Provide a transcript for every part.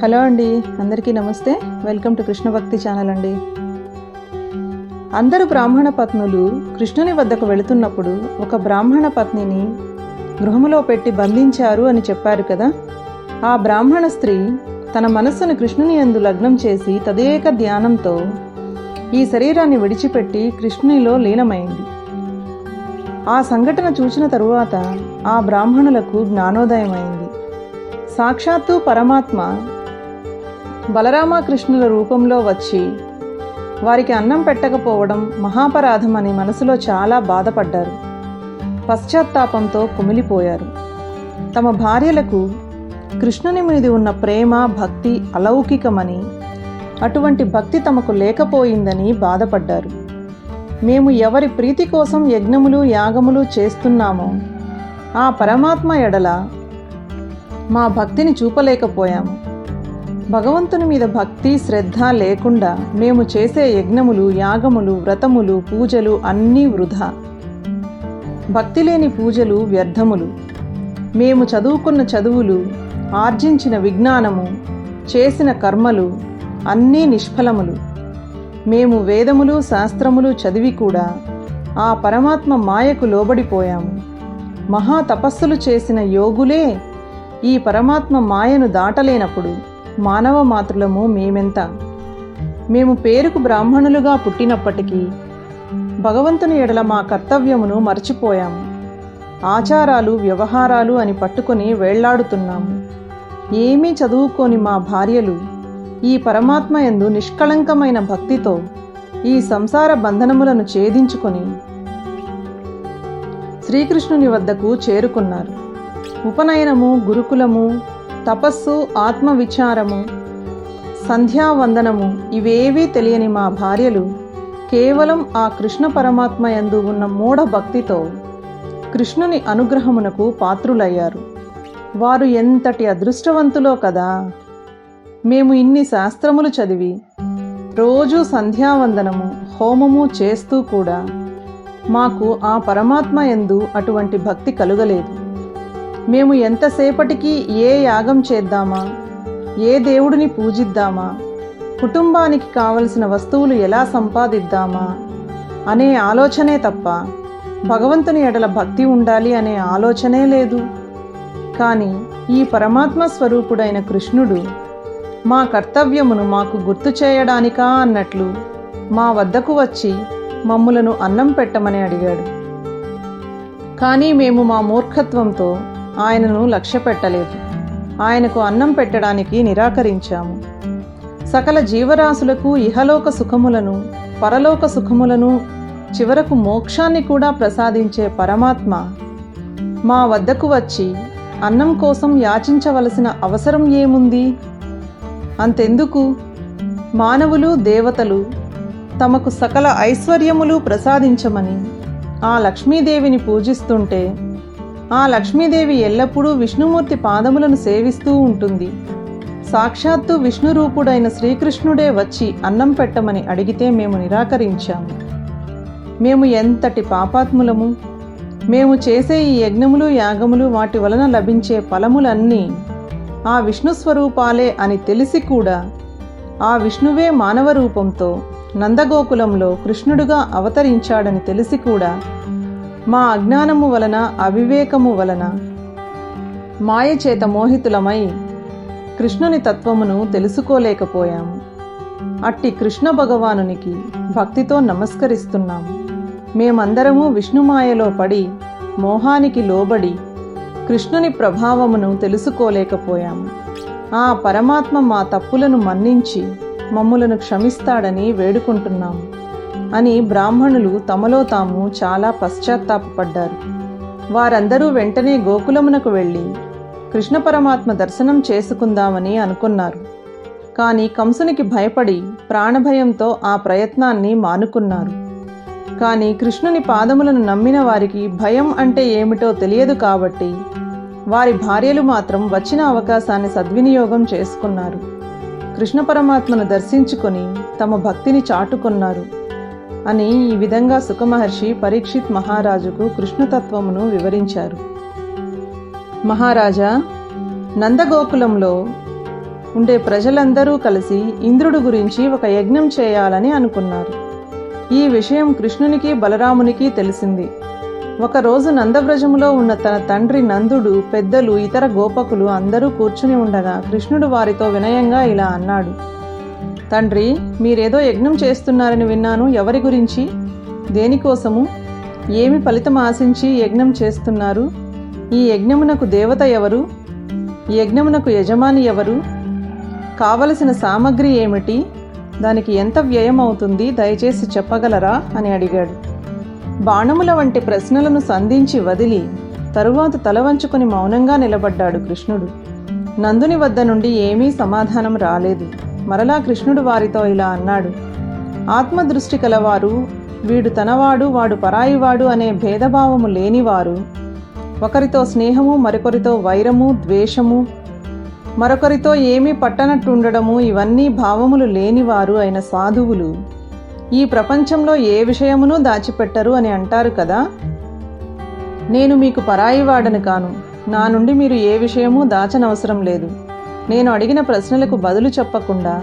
Hello అండి, అందరికీ నమస్తే. వెల్కమ్ టు కృష్ణ భక్తి ఛానల్ అండి. అందరు బ్రాహ్మణ పత్నులు కృష్ణుని వద్దకు వెళుతున్నప్పుడు ఒక బ్రాహ్మణ పత్నిని గృహములో పెట్టి బంధించారు అని చెప్పారు కదా. ఆ బ్రాహ్మణ స్త్రీ తన మనస్సును కృష్ణుని యందు లగ్నం చేసి తదేక ధ్యానంతో ఈ శరీరాన్ని విడిచిపెట్టి కృష్ణునిలో లీనమైంది. ఆ సంఘటన చూసిన తరువాత ఆ బ్రాహ్మణులకు జ్ఞానోదయమైంది. సాక్షాత్తు పరమాత్మ బలరామకృష్ణుల రూపంలో వచ్చి వారికి అన్నం పెట్టకపోవడం మహాపరాధం అని మనసులో చాలా బాధపడ్డారు. పశ్చాత్తాపంతో కుమిలిపోయారు. తమ భార్యలకు కృష్ణుని మీద ఉన్న ప్రేమ భక్తి అలౌకికమని, అటువంటి భక్తి తమకు లేకపోయిందని బాధపడ్డారు. మేము ఎవరి ప్రీతి కోసం యజ్ఞములు యాగములు చేస్తున్నామో ఆ పరమాత్మ ఎడల మా భక్తిని చూపలేకపోయాము. భగవంతుని మీద భక్తి శ్రద్ధ లేకుండా మేము చేసే యజ్ఞములు యాగములు వ్రతములు పూజలు అన్నీ వృధా. భక్తి లేని పూజలు వ్యర్థములు. మేము చదువుకున్న చదువులు, ఆర్జించిన విజ్ఞానము, చేసిన కర్మలు అన్నీ నిష్ఫలములు. మేము వేదములు శాస్త్రములు చదివి కూడా ఆ పరమాత్మ మాయకు లోబడిపోయాము. మహా తపస్సులు చేసిన యోగులే ఈ పరమాత్మ మాయను దాటలేనప్పుడు మానవ మాతృలము మేమెంత. మేము పేరుకు బ్రాహ్మణులుగా పుట్టినప్పటికీ భగవంతుని ఎడల మా కర్తవ్యమును మర్చిపోయాము. ఆచారాలు వ్యవహారాలు అని పట్టుకొని వేళ్లాడుతున్నాము. ఏమీ చదువుకోని మా భార్యలు ఈ పరమాత్మ యందు నిష్కళంకమైన భక్తితో ఈ సంసార బంధనములను ఛేదించుకొని శ్రీకృష్ణుని వద్దకు చేరుకున్నారు. ఉపనయనము, గురుకులము, తపస్సు, ఆత్మవిచారము, సంధ్యావందనము ఇవేవీ తెలియని మా భార్యలు కేవలం ఆ కృష్ణ పరమాత్మ యందు ఉన్న మూఢ భక్తితో కృష్ణుని అనుగ్రహమునకు పాత్రులయ్యారు. వారు ఎంతటి అదృష్టవంతులో కదా. మేము ఇన్ని శాస్త్రములు చదివి రోజు సంధ్యావందనము హోమము చేస్తూ కూడా మాకు ఆ పరమాత్మ యందు అటువంటి భక్తి కలుగలేదు. మేము ఎంతసేపటికి ఏ యాగం చేద్దామా, ఏ దేవుడిని పూజిద్దామా, కుటుంబానికి కావలసిన వస్తువులు ఎలా సంపాదిద్దామా అనే ఆలోచనే తప్ప భగవంతుని ఎడల భక్తి ఉండాలి అనే ఆలోచనే లేదు. కానీ ఈ పరమాత్మ స్వరూపుడైన కృష్ణుడు మా కర్తవ్యమును మాకు గుర్తు చేయడానికా అన్నట్లు మా వద్దకు వచ్చి మమ్ములను అన్నం పెట్టమని అడిగాడు. కానీ మేము మా మూర్ఖత్వంతో ఆయనను లక్ష్య పెట్టలేదు. ఆయనకు అన్నం పెట్టడానికి నిరాకరించాము. సకల జీవరాశులకు ఇహలోక సుఖములను పరలోక సుఖములను చివరకు మోక్షాన్ని కూడా ప్రసాదించే పరమాత్మ మా వద్దకు వచ్చి అన్నం కోసం యాచించవలసిన అవసరం ఏముంది? అంతెందుకు, మానవులు దేవతలు తమకు సకల ఐశ్వర్యములు ప్రసాదించమని ఆ లక్ష్మీదేవిని పూజిస్తుంటే ఆ లక్ష్మీదేవి ఎల్లప్పుడూ విష్ణుమూర్తి పాదములను సేవిస్తూ ఉంటుంది. సాక్షాత్తు విష్ణురూపుడైన శ్రీకృష్ణుడే వచ్చి అన్నం పెట్టమని అడిగితే మేము నిరాకరించాము. మేము ఎంతటి పాపాత్ములము. మేము చేసే ఈ యజ్ఞములు యాగములు వాటి వలన లభించే ఫలములన్నీ ఆ విష్ణు స్వరూపాలే అని తెలిసి కూడా ఆ విష్ణువే మానవ రూపంతో నందగోకులంలో కృష్ణుడుగా అవతరించాడని తెలిసి కూడా మా అజ్ఞానము వలన అవివేకము వలన మాయ చేత మోహితులమై కృష్ణుని తత్వమును తెలుసుకోలేకపోయాము. అట్టి కృష్ణ భగవానునికి భక్తితో నమస్కరిస్తున్నాము. మేమందరము విష్ణుమాయలో పడి మోహానికి లోబడి కృష్ణుని ప్రభావమును తెలుసుకోలేకపోయాము. ఆ పరమాత్మ మా తప్పులను మన్నించి మమ్ములను క్షమిస్తాడని వేడుకుంటున్నాము అని బ్రాహ్మణులు తమలో తాము చాలా పశ్చాత్తాపపడ్డారు. వారందరూ వెంటనే గోకులమునకు వెళ్ళి కృష్ణ పరమాత్మ దర్శనం చేసుకుందామని అనుకున్నారు. కానీ కంసునికి భయపడి ప్రాణభయంతో ఆ ప్రయత్నాన్ని మానుకున్నారు. కానీ కృష్ణుని పాదములను నమ్మిన వారికి భయం అంటే ఏమిటో తెలియదు కాబట్టి వారి భార్యలు మాత్రం వచ్చిన అవకాశాన్ని సద్వినియోగం చేసుకున్నారు. కృష్ణ పరమాత్మను దర్శించుకొని తమ భక్తిని చాటుకున్నారు అని ఈ విధంగా సుఖమహర్షి పరీక్షిత్ మహారాజుకు కృష్ణతత్వమును వివరించారు. మహారాజా, నందగోకులంలో ఉండే ప్రజలందరూ కలిసి ఇంద్రుడు గురించి ఒక యజ్ఞం చేయాలని అనుకున్నారు. ఈ విషయం కృష్ణునికి బలరామునికి తెలిసింది. ఒకరోజు నందవ్రజములో ఉన్న తన తండ్రి నందుడు, పెద్దలు, ఇతర గోపకులు అందరూ కూర్చుని ఉండగా కృష్ణుడు వారితో వినయంగా ఇలా అన్నాడు: తండ్రి, మీరేదో యజ్ఞం చేస్తున్నారని విన్నాను. ఎవరి గురించి? దేనికోసము? ఏమి ఫలితం ఆశించి యజ్ఞం చేస్తున్నారు? ఈ యజ్ఞమునకు దేవత ఎవరు? ఈ యజ్ఞమునకు యజమాని ఎవరు? కావలసిన సామగ్రి ఏమిటి? దానికి ఎంత వ్యయం అవుతుంది? దయచేసి చెప్పగలరా అని అడిగాడు. బాణముల వంటి ప్రశ్నలను సంధించి వదిలి తరువాత తల వంచుకొని మౌనంగా నిలబడ్డాడు కృష్ణుడు. నందుని వద్ద నుండి ఏమీ సమాధానం రాలేదు. మరలా కృష్ణుడు వారితో ఇలా అన్నాడు: ఆత్మదృష్టి కలవారు, వీడు తనవాడు వాడు పరాయివాడు అనే భేదభావము లేనివారు, ఒకరితో స్నేహము, మరొకరితో వైరము, ద్వేషము, మరొకరితో ఏమీ పట్టనట్టుండడము, ఇవన్నీ భావములు లేనివారు అయిన సాధువులు ఈ ప్రపంచంలో ఏ విషయమునూ దాచిపెట్టరు అని అంటారు కదా. నేను మీకు పరాయివాడను కాను. నా నుండి మీరు ఏ విషయమూ దాచనవసరం లేదు. నేను అడిగిన ప్రశ్నలకు బదులు చెప్పకుండా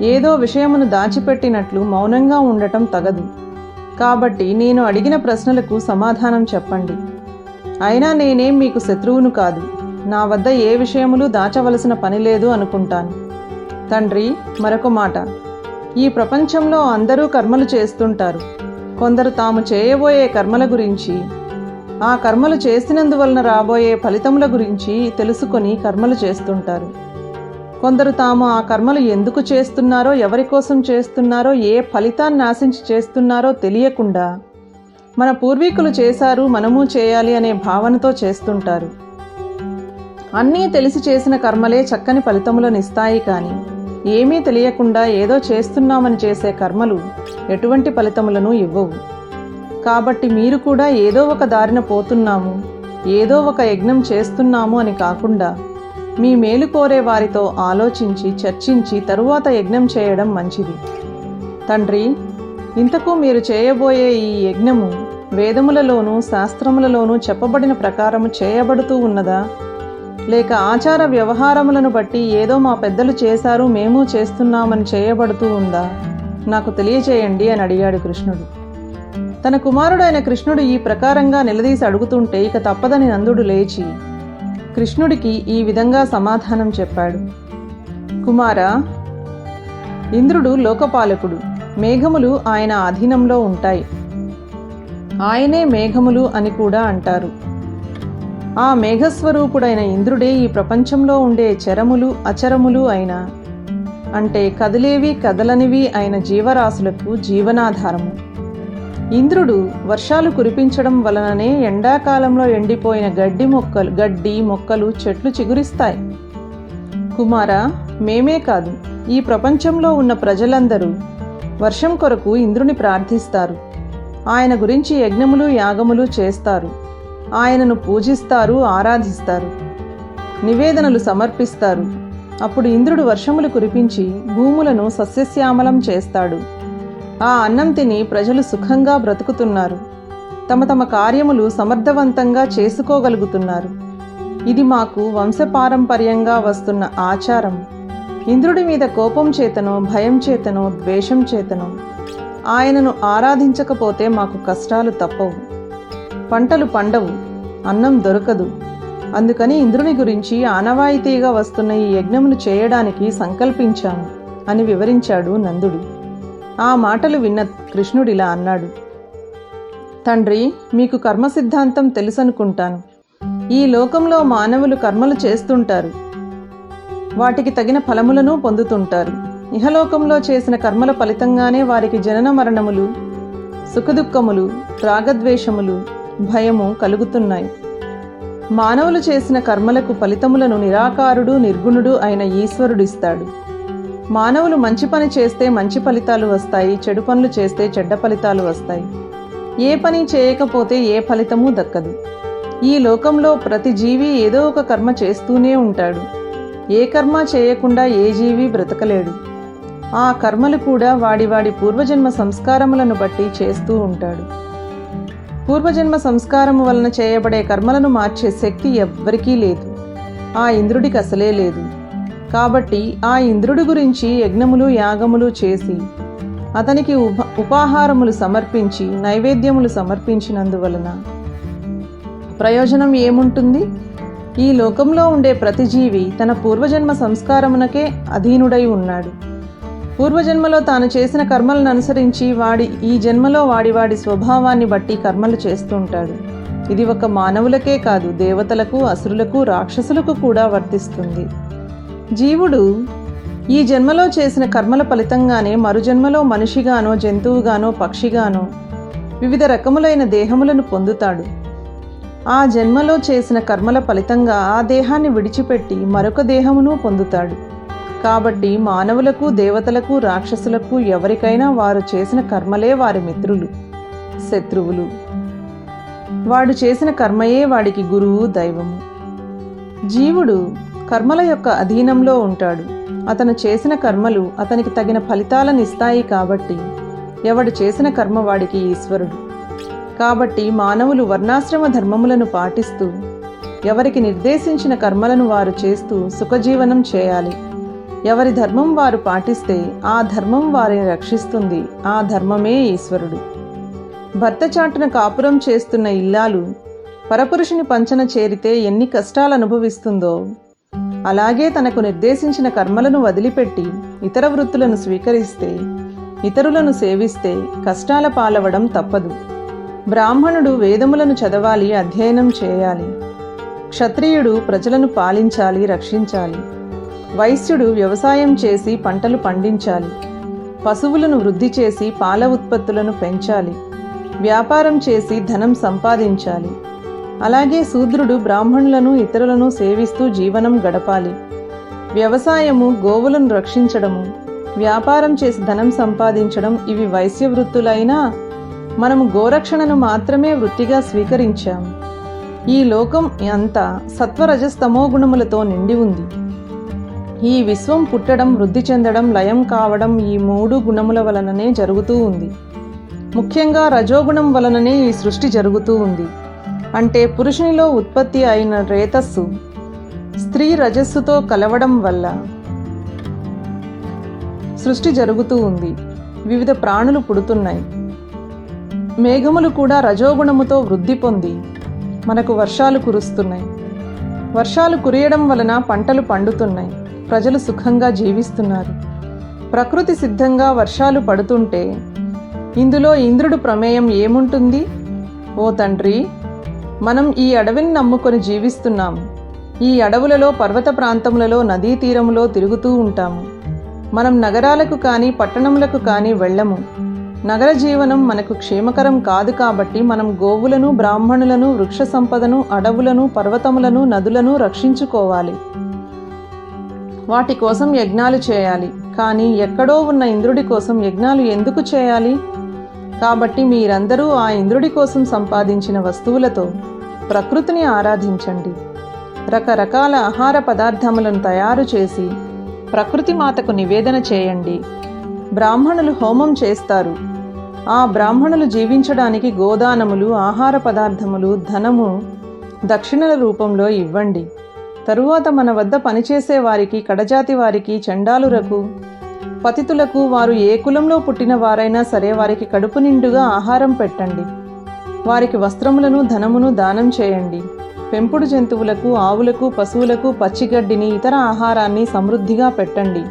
ఏదో విషయమును దాచిపెట్టినట్లు మౌనంగా ఉండటం తగదు. కాబట్టి నేను అడిగిన ప్రశ్నలకు సమాధానం చెప్పండి. అయినా నేనేం మీకు శత్రువును కాదు. నా వద్ద ఏ విషయములు దాచవలసిన పని లేదు అనుకుంటాను. తండ్రి, మరొక మాట. ఈ ప్రపంచంలో అందరూ కర్మలు చేస్తుంటారు. కొందరు తాము చేయబోయే కర్మల గురించి, ఆ కర్మలు చేసినందువలన రాబోయే ఫలితముల గురించి తెలుసుకొని కర్మలు చేస్తుంటారు. కొందరు తాము ఆ కర్మలు ఎందుకు చేస్తున్నారో, ఎవరి కోసం చేస్తున్నారో, ఏ ఫలితాన్ని ఆశించి చేస్తున్నారో తెలియకుండా మన పూర్వీకులు చేశారు, మనము చేయాలి అనే భావనతో చేస్తుంటారు. అన్నీ తెలిసి చేసిన కర్మలే చక్కని ఫలితములను ఇస్తాయి. కానీ ఏమీ తెలియకుండా ఏదో చేస్తున్నామని చేసే కర్మలు ఎటువంటి ఫలితములను ఇవ్వవు. కాబట్టి మీరు కూడా ఏదో ఒక దారిన పోతున్నాము, ఏదో ఒక యజ్ఞం చేస్తున్నాము అని కాకుండా మీ మేలు కోరే వారితో ఆలోచించి చర్చించి తరువాత యజ్ఞం చేయడం మంచిది. తండ్రి, ఇంతకు మీరు చేయబోయే ఈ యజ్ఞము వేదములలోనూ శాస్త్రములలోనూ చెప్పబడిన ప్రకారము చేయబడుతూ ఉన్నదా, లేక ఆచార వ్యవహారములను బట్టి ఏదో మా పెద్దలు చేశారు మేము చేస్తున్నామని చేయబడుతూ ఉందా? నాకు తెలియచేయండి అని అడిగాడు కృష్ణుడు. తన కుమారుడైన కృష్ణుడు ఈ ప్రకారంగా నిలదీసి అడుగుతుంటే ఇక తప్పదని నందుడు లేచి కృష్ణుడికి ఈ విధంగా సమాధానం చెప్పాడు: కుమారా, ఇంద్రుడు లోకపాలకుడు. మేఘములు ఆయన అధీనంలో ఉంటాయి. ఆయనే మేఘములు అని కూడా అంటారు. ఆ మేఘస్వరూపుడైన ఇంద్రుడే ఈ ప్రపంచంలో ఉండే చరములు, అచరములు అయిన, అంటే కదిలేవి కదలనివి అయిన జీవరాశులకు జీవనాధారము. ఇంద్రుడు వర్షాలు కురిపించడం వలననే ఎండాకాలంలో ఎండిపోయిన గడ్డి మొక్కలు చెట్లు చిగురిస్తాయి. కుమారా, మేమే కాదు, ఈ ప్రపంచంలో ఉన్న ప్రజలందరూ వర్షం కొరకు ఇంద్రుని ప్రార్థిస్తారు. ఆయన గురించి యజ్ఞములు, యాగములు చేస్తారు. ఆయనను పూజిస్తారు, ఆరాధిస్తారు, నివేదనలు సమర్పిస్తారు. అప్పుడు ఇంద్రుడు వర్షములు కురిపించి భూములను సస్యశ్యామలం చేస్తాడు. ఆ అన్నం తిని ప్రజలు సుఖంగా బ్రతుకుతున్నారు. తమ తమ కార్యములు సమర్థవంతంగా చేసుకోగలుగుతున్నారు. ఇది మాకు వంశపారంపర్యంగా వస్తున్న ఆచారం. ఇంద్రుడి మీద కోపం చేతనో, భయం చేతనో, ద్వేషం చేతనో ఆయనను ఆరాధించకపోతే మాకు కష్టాలు తప్పవు. పంటలు పండవు, అన్నం దొరకదు. అందుకని ఇంద్రుని గురించి ఆనవాయితీగా వస్తున్న ఈ యజ్ఞమును చేయడానికి సంకల్పించాము అని వివరించాడు నందుడు. ఆ మాటలు విన్న కృష్ణుడిలా అన్నాడు: తండ్రి, మీకు కర్మ సిద్ధాంతం తెలుసనుకుంటాను. ఈ లోకంలో మానవులు కర్మలు చేస్తుంటారు, వాటికి తగిన ఫలములను పొందుతుంటారు. ఇహలోకంలో చేసిన కర్మల ఫలితంగానే వారికి జనన మరణములు, సుఖదుఖములు, రాగద్వేషములు, భయము కలుగుతున్నాయి. మానవులు చేసిన కర్మలకు ఫలితములను నిరాకారుడు, నిర్గుణుడు అయిన ఈశ్వరుడు ఇస్తాడు. మానవులు మంచి పని చేస్తే మంచి ఫలితాలు వస్తాయి, చెడు పనులు చేస్తే చెడ్డ ఫలితాలు వస్తాయి. ఏ పని చేయకపోతే ఏ ఫలితమూ దక్కదు. ఈ లోకంలో ప్రతి జీవి ఏదో ఒక కర్మ చేస్తూనే ఉంటాడు. ఏ కర్మ చేయకుండా ఏ జీవి బ్రతకలేడు. ఆ కర్మలు కూడా వాడి పూర్వజన్మ సంస్కారములను బట్టి చేస్తూ ఉంటాడు. పూర్వజన్మ సంస్కారము వలన చేయబడే కర్మలను మార్చే శక్తి ఎవ్వరికీ లేదు. ఆ ఇంద్రుడికి అసలే లేదు. కాబట్టి ఆ ఇంద్రుడి గురించి యజ్ఞములు యాగములు చేసి అతనికి ఉపాహారములు సమర్పించి నైవేద్యములు సమర్పించినందువలన ప్రయోజనం ఏముంటుంది? ఈ లోకంలో ఉండే ప్రతి జీవి తన పూర్వజన్మ సంస్కారమునకే అధీనుడై ఉన్నాడు. పూర్వజన్మలో తాను చేసిన కర్మలను అనుసరించి ఈ జన్మలో వాడి స్వభావాన్ని బట్టి కర్మలు చేస్తుంటాడు. ఇది ఒక మానవులకే కాదు, దేవతలకు, అసురులకు, రాక్షసులకు కూడా వర్తిస్తుంది. జీవుడు ఈ జన్మలో చేసిన కర్మల ఫలితంగానే మరుజన్మలో మనిషిగానో, జంతువుగానో, పక్షిగానో వివిధ రకములైన దేహములను పొందుతాడు. ఆ జన్మలో చేసిన కర్మల ఫలితంగా ఆ దేహాన్ని విడిచిపెట్టి మరొక దేహమును పొందుతాడు. కాబట్టి మానవులకు, దేవతలకు, రాక్షసులకు ఎవరికైనా వారు చేసిన కర్మలే వారి మిత్రులు, శత్రువులు. వాడు చేసిన కర్మయే వాడికి గురువు, దైవము. జీవుడు కర్మల యొక్క అధీనంలో ఉంటాడు. అతను చేసిన కర్మలు అతనికి తగిన ఫలితాలను ఇస్తాయి. కాబట్టి ఎవడు చేసిన కర్మ వాడికి ఈశ్వరుడు. కాబట్టి మానవులు వర్ణాశ్రమ ధర్మములను పాటిస్తూ ఎవరికి నిర్దేశించిన కర్మలను వారు చేస్తూ సుఖజీవనం చేయాలి. ఎవరి ధర్మం వారు పాటిస్తే ఆ ధర్మం వారిని రక్షిస్తుంది. ఆ ధర్మమే ఈశ్వరుడు. భర్త చాటున కాపురం చేస్తున్న ఇల్లాలు పరపురుషుని పంచన చేరితే ఎన్ని కష్టాలు అనుభవిస్తుందో, అలాగే తనకు నిర్దేశించిన కర్మలను వదిలిపెట్టి ఇతర వృత్తులను స్వీకరిస్తే, ఇతరులను సేవిస్తే కష్టాల పాలవడం తప్పదు. బ్రాహ్మణుడు వేదములను చదవాలి, అధ్యయనం చేయాలి. క్షత్రియుడు ప్రజలను పాలించాలి, రక్షించాలి. వైశ్యుడు వ్యవసాయం చేసి పంటలు పండించాలి. పశువులను వృద్ధి చేసి పాల ఉత్పత్తులను పెంచాలి. వ్యాపారం చేసి ధనం సంపాదించాలి. అలాగే శూద్రుడు బ్రాహ్మణులను, ఇతరులను సేవిస్తూ జీవనం గడపాలి. వ్యవసాయము, గోవులను రక్షించడము, వ్యాపారం చేసి ధనం సంపాదించడం ఇవి వైశ్య వృత్తులైనా మనము గోరక్షణను మాత్రమే వృత్తిగా స్వీకరించాము. ఈ లోకం అంతా సత్వరజస్తమో గుణములతో నిండి ఉంది. ఈ విశ్వం పుట్టడం, వృద్ధి చెందడం, లయం కావడం ఈ 3 గుణముల వలననే జరుగుతూ ఉంది. ముఖ్యంగా రజోగుణం వలననే ఈ సృష్టి జరుగుతూ ఉంది. అంటే పురుషునిలో ఉత్పత్తి అయిన రేతస్సు స్త్రీ రజస్సుతో కలవడం వల్ల సృష్టి జరుగుతూ ఉంది. వివిధ ప్రాణులు పుడుతున్నాయి. మేఘములు కూడా రజోగుణముతో వృద్ధి పొంది మనకు వర్షాలు కురుస్తున్నాయి. వర్షాలు కురియడం వలన పంటలు పండుతున్నాయి. ప్రజలు సుఖంగా జీవిస్తున్నారు. ప్రకృతి సిద్ధంగా వర్షాలు పడుతుంటే ఇందులో ఇంద్రుడు ప్రమేయం ఏముంటుంది? ఓ తండ్రి, మనం ఈ అడవిని నమ్ముకొని జీవిస్తున్నాము. ఈ అడవులలో, పర్వత ప్రాంతములలో, నదీ తీరములో తిరుగుతూ ఉంటాము. మనం నగరాలకు కానీ పట్టణములకు కానీ వెళ్ళము. నగర జీవనం మనకు క్షేమకరం కాదు. కాబట్టి మనం గోవులను, బ్రాహ్మణులను, వృక్ష సంపదను, అడవులను, పర్వతములను, నదులను రక్షించుకోవాలి. వాటి కోసం యజ్ఞాలు చేయాలి. కానీ ఎక్కడో ఉన్న ఇంద్రుడి కోసం యజ్ఞాలు ఎందుకు చేయాలి? కాబట్టి మీరందరూ ఆ ఇంద్రుడి కోసం సంపాదించిన వస్తువులతో ప్రకృతిని ఆరాధించండి. రకరకాల ఆహార పదార్థములను తయారు చేసి ప్రకృతి మాతకు నివేదన చేయండి. బ్రాహ్మణులు హోమం చేస్తారు. ఆ బ్రాహ్మణులు జీవించడానికి గోదానములు, ఆహార పదార్థములు, ధనము దక్షిణల రూపంలో ఇవ్వండి. తరువాత మన వద్ద పనిచేసే వారికి, కడజాతి వారికి, చండాలురకు, పతితులకు, వారు ఏ కులంలో పుట్టిన వారైనా సరే వారికి కడుపు నిండుగా ఆహారం పెట్టండి. వారికి వస్త్రములను, ధనమును దానం చేయండి. పెంపుడు జంతువులకు, ఆవులకు, పశువులకు పచ్చిగడ్డిని, ఇతర ఆహారాన్ని సమృద్ధిగా పెట్టండి.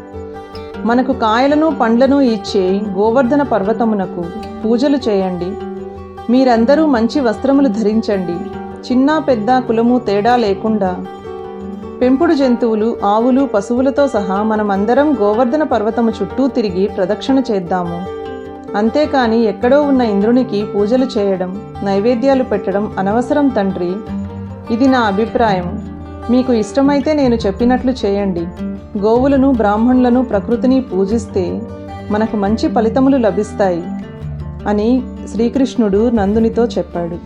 మనకు కాయలను, పండ్లను ఇచ్చే గోవర్ధన పర్వతమునకు పూజలు చేయండి. మీరందరూ మంచి వస్త్రములు ధరించండి. చిన్న పెద్ద కులము తేడా లేకుండా పెంపుడు జంతువులు, ఆవులు, పశువులతో సహా మనమందరం గోవర్ధన పర్వతము చుట్టూ తిరిగి ప్రదక్షిణ చేద్దాము. అంతేకాని ఎక్కడో ఉన్న ఇంద్రునికి పూజలు చేయడం, నైవేద్యాలు పెట్టడం అనవసరం తండ్రి. ఇది నా అభిప్రాయం. మీకు ఇష్టమైతే నేను చెప్పినట్లు చేయండి. గోవులను, బ్రాహ్మణులను, ప్రకృతిని పూజిస్తే మనకు మంచి ఫలితములు లభిస్తాయి అని శ్రీకృష్ణుడు నందునితో చెప్పాడు.